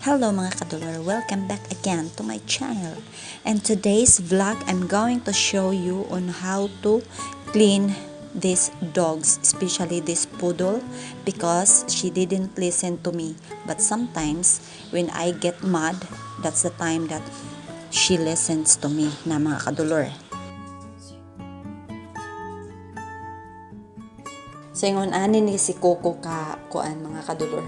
Hello mga kadolor, welcome back again to my channel. And today's vlog, I'm going to show you on how to clean these dogs, especially this poodle, because she didn't listen to me. But sometimes, when I get mad, that's the time that she listens to me na mga kadolor. So yung ani ni si Coco ka kuan mga kadolor.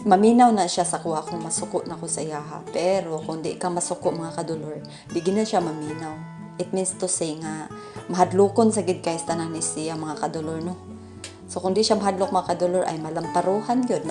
Maminaw na siya sa kuha kung masuko na ko sa yaha. Pero kung di ka masuko mga kadolor, di na siya maminaw. It means to say nga, mahadlokon sa gid guys tanan ni siya mga kadolor no. So kung di siya mahadlok mga kadolor ay malamparuhan gyud.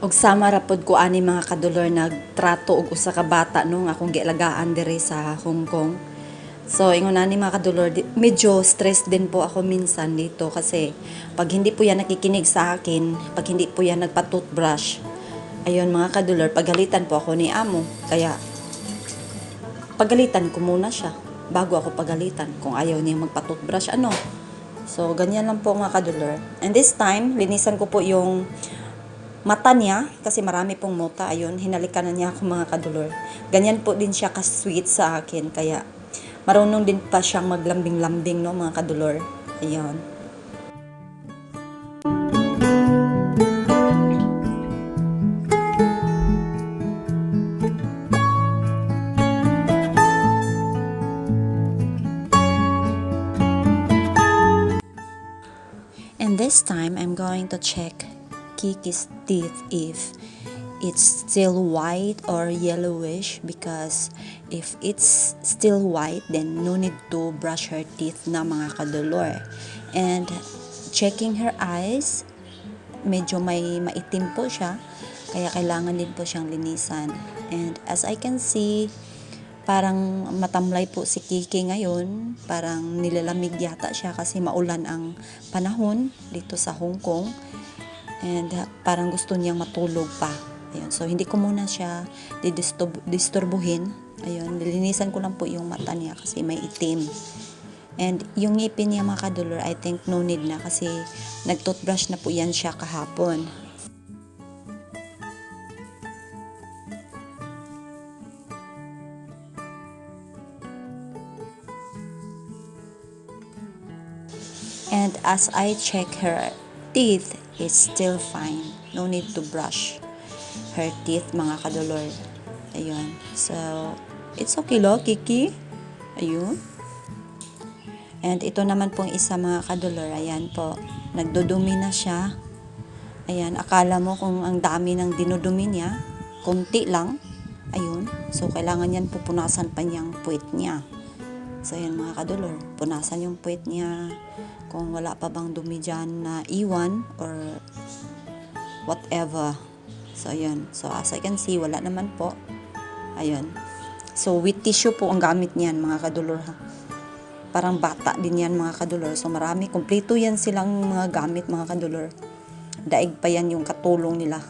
Og sama ra pod ko ani mga kadolor nagtrato og usa ka bata no nga akong gialagaan diri sa Hong Kong. So ingon ani mga kadolor, medyo stress din po ako minsan dito kasi pag hindi po yan nakikinig sa akin, pag hindi po yan nagpa-toothbrush, ayun mga kadolor, pagalitan po ako ni amo. Kaya pagalitan ko muna siya bago ako pagalitan kung ayaw niya magpa-toothbrush ano. So ganyan lang po mga kadolor. And this time, linisan ko po yung mata niya, kasi marami pong muta, ayun, hinalikan na niya ako mga kadolor. Ganyan po din siya ka-sweet sa akin, kaya marunong din pa siyang maglambing-lambing, no, mga kadolor. Ayun. And this time, I'm going to check Kiki's teeth if it's still white or yellowish, because if it's still white then no need to brush her teeth na mga kadolor. And checking her eyes, medyo may maitim po siya, kaya kailangan din po siyang linisan. And as I can see, parang matamlay po si Kiki ngayon, parang nilalamig yata siya kasi maulan ang panahon dito sa Hong Kong. And parang gusto niyang matulog pa. Ayun. So, hindi ko muna siya disturbuhin. Ayun. Nilinisan ko lang po yung mata niya kasi may itim. And yung ngipin niya mga kadolor, I think no need na kasi nag-toothbrush na po yan siya kahapon. And as I check her teeth, it's still fine. No need to brush her teeth mga kadolor. Ayun. So, it's okay lo, Kiki. Ayun. And ito naman pong isa mga kadolor. Ayan po. Nagdudumi na siya. Ayan. Akala mo kung ang dami ng dinudumi niya. Kunti lang. Ayun. So, kailangan yan pupunasan pa niyang puwit niya. So, ayan mga kadolor. Punasan yung puwit niya. Kung wala pa bang dumi dyan na iwan or whatever. So, ayan. So, as I can see, wala naman po. Ayun. So, with tissue po ang gamit niyan, mga kadolor, ha. Parang bata din yan, mga kadolor. So, marami. Kompleto yan silang mga gamit, mga kadolor. Daig pa yan yung katulong nila.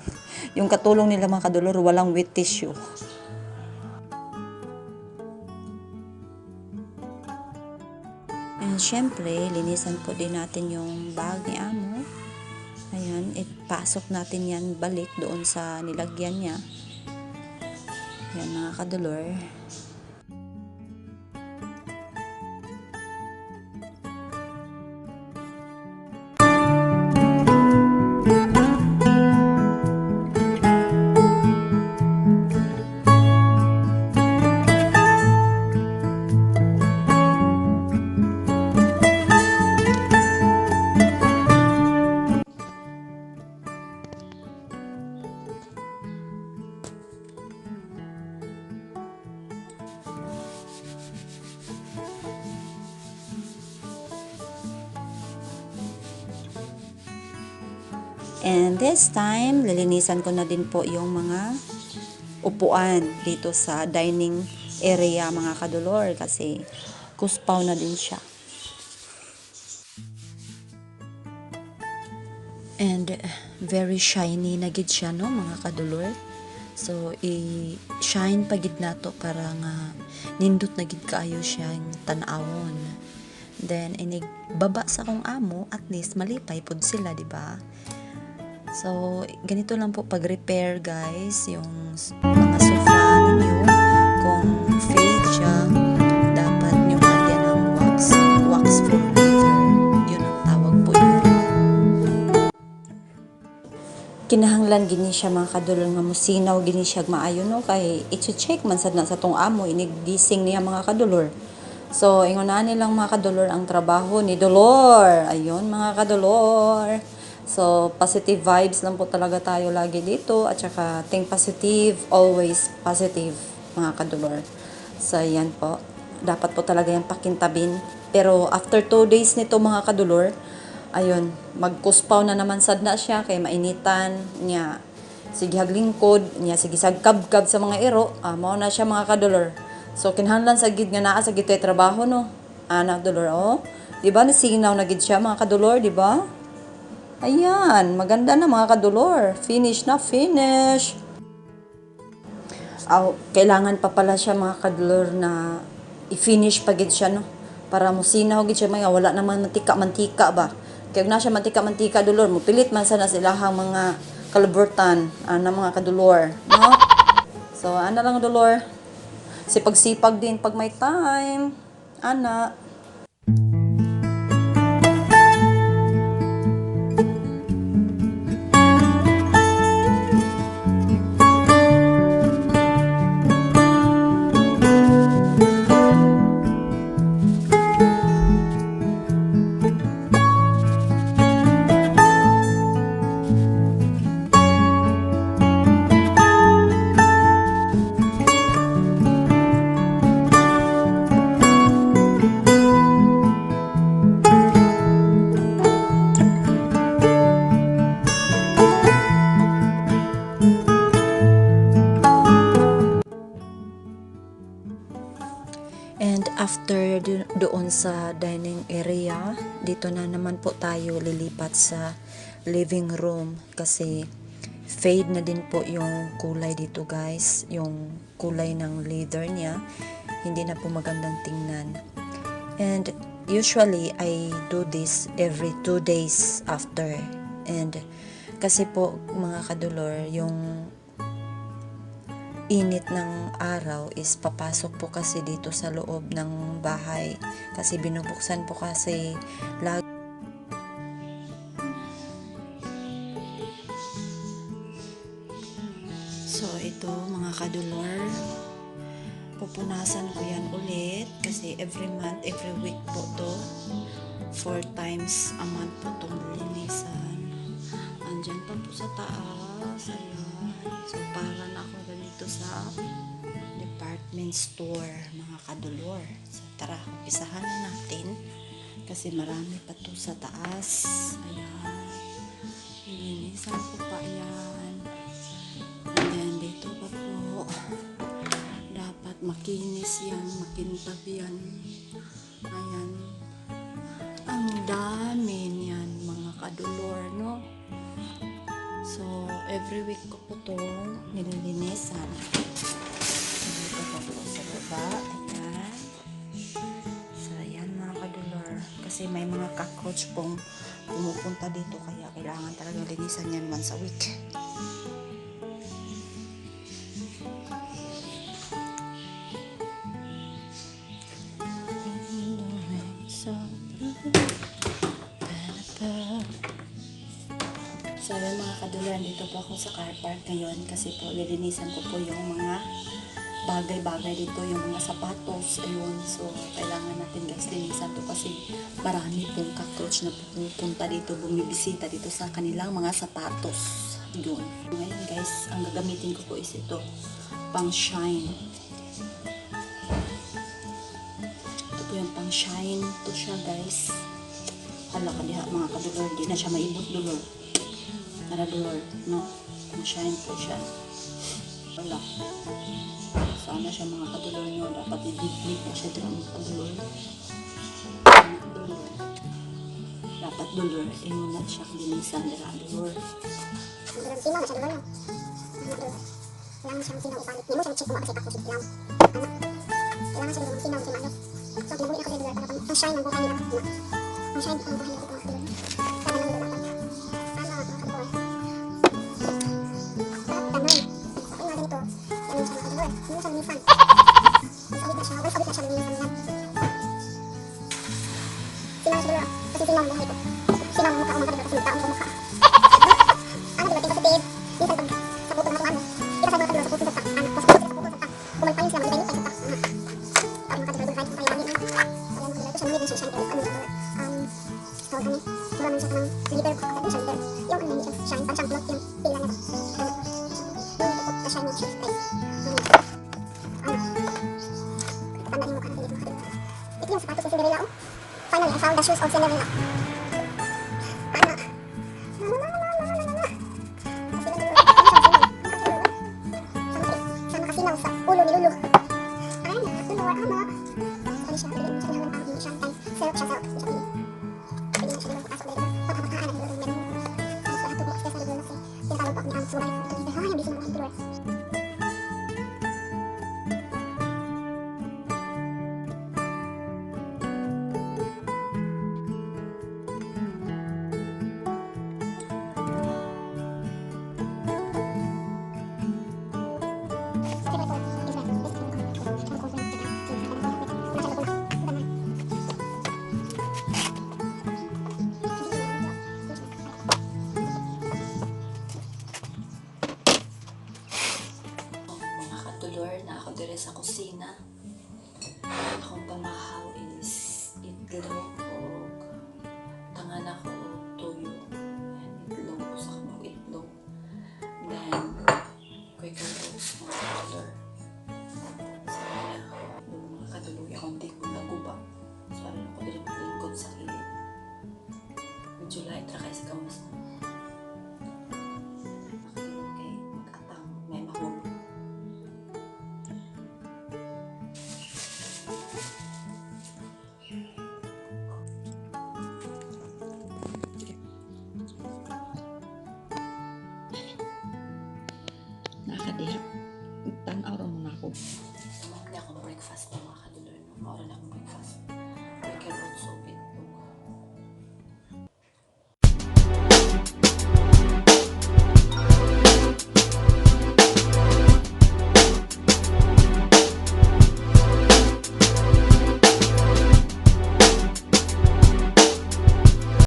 Yung katulong nila, mga kadolor, walang with tissue. And syempre, linisan po din natin yung bag ni amo. Ayan, ipasok natin yan balik doon sa nilagyan niya. Ayan mga kadolor. And this time, lilinisan ko na din po yung mga upuan dito sa dining area mga kadulor kasi kuspaw na din siya. And very shiny na gid siya no mga kadulor. So i-shine pagid nato para nga nindot na gid kaayo siya tan-awon. Then inig baba sa kong amo, at least malipay pod sila, di ba? So ganito lang po pag-repair guys, yung mga sofa ninyo kung fade siya, dapat nyo lagyan ng wax for leather. Yun ang tawag po yun. Kinahanglan gini siya mga kadulor nga musinaw gini siya maayo no, kay i-check man sad na sa tong amo inigdising niya mga kadulor. So ingon na nilang mga kadulor ang trabaho ni Dolor. Ayun mga kadulor. So positive vibes lang po talaga tayo lagi dito, at saka think positive, always positive mga kadulor. So yan po, dapat po talaga yan pakintabin. Pero after 2 days nito mga kadulor, ayun, magkuspaw na naman sad na siya kay mainitan niya. Sige haglingkod niya, sige sagkabkab sa mga iro, mao na siya mga kadulor. So kinahanglan sa gid nga naa sa gid trabaho no. Anak dolor oh. Di ba nasinaw na gid siya mga kadulor, di ba? Ayan, maganda na mga kadulor. Finish na, finish. Kailangan pa pala siya mga kadulor na i-finish pa gid siya no. Para musinaw gid siya, mga wala naman mantika ba. Kaya na siya mantika dulor, mupilit man sana silahang mga kaliburtan na mga kadulor, no? So ana lang dulor. Sipag-sipag din pag may time. Ana. And after doon sa dining area, dito na naman po tayo lilipat sa living room kasi fade na din po yung kulay dito guys, yung kulay ng leather niya, hindi na po magandang tingnan. And usually I do this every 2 days after, and kasi po mga kadulor, yung init ng araw is papasok po kasi dito sa loob ng bahay kasi binubuksan po kasi lagi. So ito mga kadulor, pupunasan ko yan ulit kasi every month, every week po to, 4 times a month po itong linisan. Andyan pa po sa taas, ayan. So para na ako ganito sa department store mga kadulor. So tara, umpisahan na natin kasi marami pa to sa taas. Ayan, linisan ko pa yan. And then dito pa po, dapat makinis yan, makintab yan. Ayan, ang dami niyan mga kadulor, no? So every week ko po to nililinisan. Dito pa po sa baba. Ayan. So ayan mga kadulor, kasi may mga cockroach pong pumupunta dito kaya kailangan talaga linisan yan once a week. So yun mga kadulor, dito po ako sa car park ngayon kasi po lilinisan ko po yung mga bagay-bagay dito, yung mga sapatos. Ayun, so kailangan natin guys linisan to kasi marami pong cockroach na pupunta dito, bumibisita dito sa kanilang mga sapatos. Yun. Ngayon guys, ang gagamitin ko po is ito, pang shine. Ito po yung pang shine. Ito siya guys. Hala ka diha mga kadulor, di na siya maibot dulor. Naradulor, no? Pang shine po siya. Wala. sana siya mga kadulor nyo. Dapat i-deep na siya dito mga kadulor. Dulor. Dapat dulor. Inuna siya kalinisan dira dulor. Sino na siya dulor no? Kailangan siyang sino ipalit. Hindi mo siya check kung makasipak ko siya lang. Kailangan siya dulor sino siya malo. So pinabuli ako sa dulor para ang shine ng buhay nila. Ang shine ng buhay nila mga kadulor. Kaya lang dulor dapat. Ano mga kadulor? Damay. Kaya nga ganito. Yan yung siya mga kadulor. Hindi mo siya linisan. Sabit na siya. Wala sabit na siya linisan yan. Sino siya dulor? Kasi sino ang buhay ko. Sino ang mukha ko mga kadulor kasi mukha ang mukha. Ano diba? Tingko sa tiid. Minsan pag sa puto na ano. Kita sa mga kadulor sa puto sa tak. Ano? Mas puto sa puto sa tak. Kumalpayin sila. Magdibay nito sa tak. Ang mga kadulor dulhay. Ang kaya lagi na. Kaya mga kadulor ko siya nunit na siya shine. Ano kadulor? So kami. Mura man siya kanang leader ko. Ano siya leader? Yung ano niya shine. Parang siyang plot yung pila niya to. Nunit ko pa shine yung shift guys. Nunit. Ano? Tanda yung mukha na mga kadulor. Ito yung sapatos ni Cinderella oh. Finally, I found the shoes of Cinderella. Ano? Sama kasinaw sa ulo ni Lulu. Ay, nakatulor, ama. Sorry siya, pili mo siya ng pang siya. Syrup siya, syrup. Siya pili. Pili mo siya dito, pasok dito. Pagkakakaan ang Lulu meron. Tapos lahat tubo, express sa Lulu kasi tinatawag po ako ni Ang Sumay. Ay, hindi siya mga tulor. Mga kadulor na ako dire sa kusina. Akong pamahaw is itlog o tangan ako